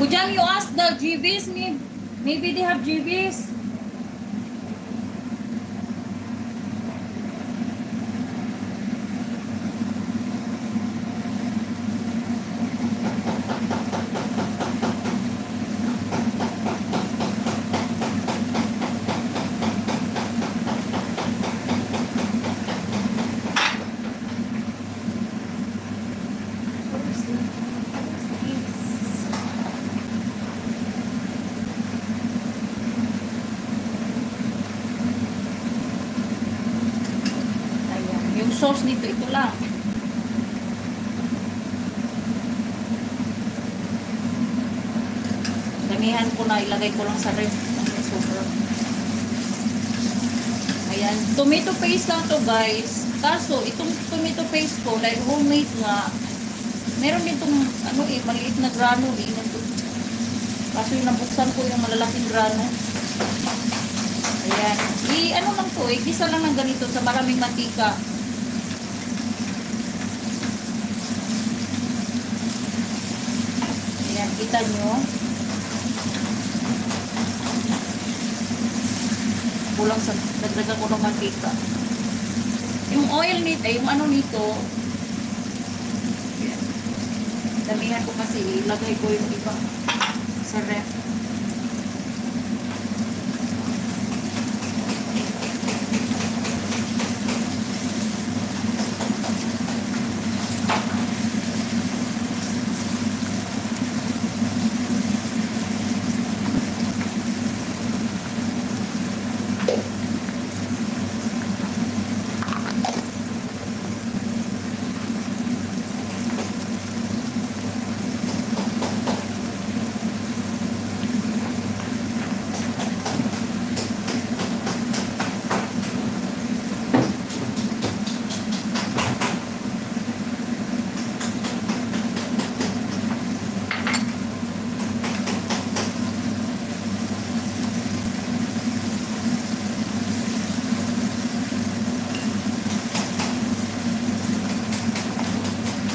Bujang, you ask the GVs, maybe they have GVs. Sauce nito, ito lang. Damihan ko na, ilagay ko lang sa ref. Ayan, tomato paste lang to guys. Kaso, itong tomato paste ko, like homemade nga, meron din itong, maliit na grano. Kaso yung nabuksan ko yung malalaking grano. Ayan. Lang to, gisa lang ng ganito sa maraming mantika. Kita nyo. Kulang sa dagdagan ko ng mantika. Yung oil nito, yung nito. Yan. Damihan ko kasi ilagay ko yung iba sa ref.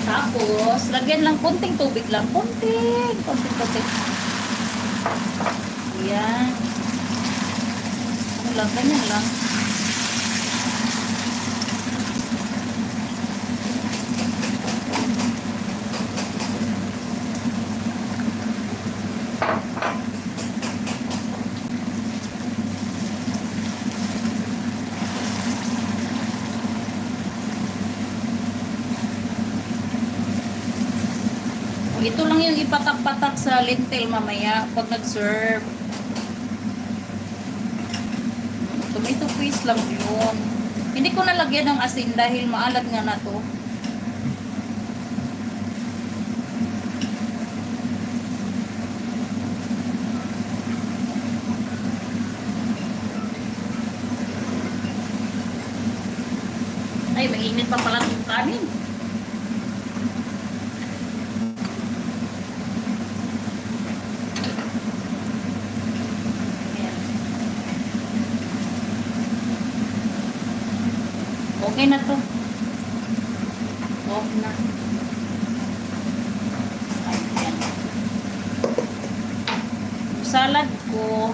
Tapos, lagyan lang konting tubig lang. Konting. Ayan. Ganyan lang. Ito lang yung ipatak-patak sa lentil mamaya pag nag-serve. Tomato paste lang yun. Hindi ko nalagyan ng asin dahil maalat nga na to. Ay, mainit pa pala yung kanin. Okay na to. Off na. Ayan. Yung salad ko.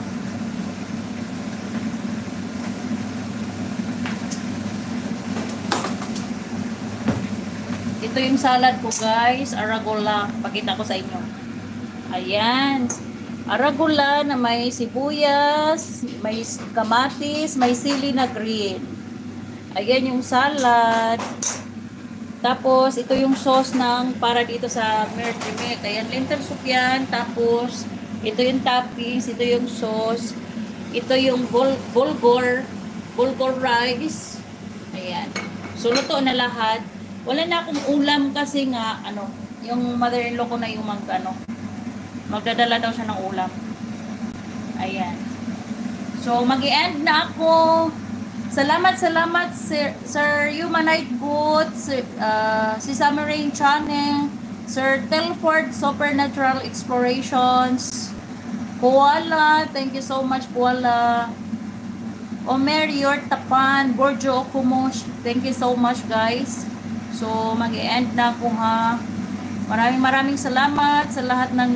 Ito yung salad ko guys. Arugula. Pakita ko sa inyo. Ayan. Arugula na may sibuyas, may kamatis, may sili na green. Ayan yung salad. Tapos, ito yung sauce ng para dito sa mercimek. Ayan, lentil soup yan. Tapos, ito yung toppings. Ito yung sauce. Ito yung bulgur rice. Ayan. So, luto na lahat. Wala na akong ulam kasi nga, yung mother-in-law ko na yung magdadala daw siya ng ulam. Ayan. So, mag-i-end na ako. Salamat Sir Humanite Boots, si Summer Rain Channel, Sir Telford Supernatural Explorations, Koala, thank you so much Koala, Omer Yortapan, Borjo Okumush, thank you so much guys. So mag-i-end na ako ha. Maraming salamat sa lahat ng